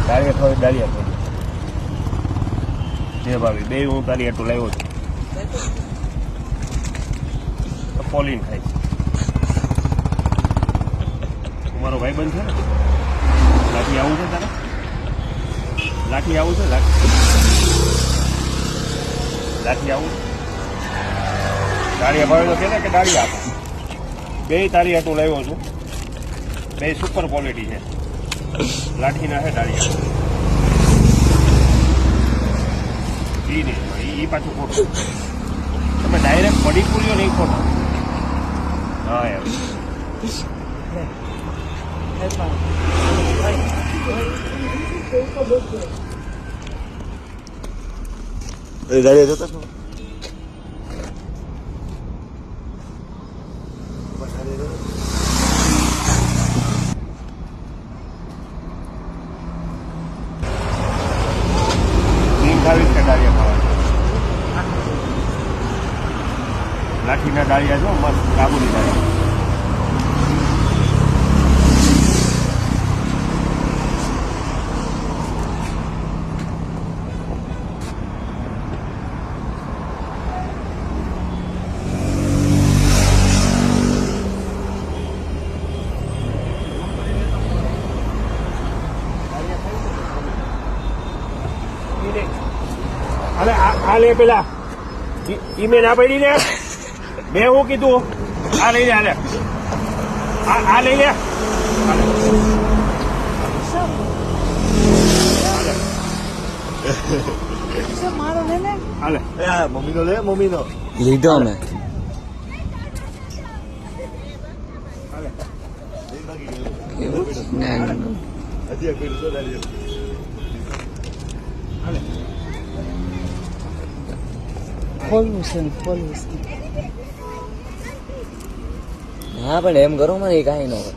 દાળિયા ખાવી દાળિયા ખાવી જે ભાવી બે હું તારી આટલું લાવ્યો છું પોલીન ખાય મારો ભાઈ બંધ છે ને લાઠી આવું છે તારે લાઠી આવું છે લાઠી આવું દાળિયા ભાવે તો કે ને કે દાળિયા આપો બે તારી આટલું લાવ્યો છું બે સુપર ક્વોલિટી છે લાઠીના છે દાળિયા એ નહીં એ પાછું ખોટું તમે ડાયરેક્ટ પડી પૂર્યો નહીં ખોટો હા યાર દાળિયા જોતા છો લાઠીના દાળિયા છો મસ્ત કાબુલી દાળિયા અરે આ લે પેલા ઈ મેં ના પડી ને મેં શું કીધું આ લઈ લે આ લઈ લે મમ્મીનો લે મમ્મીનો લીધો અમે ખોલવું છે હા પણ એમ કરો મને કાંઈ ન હોય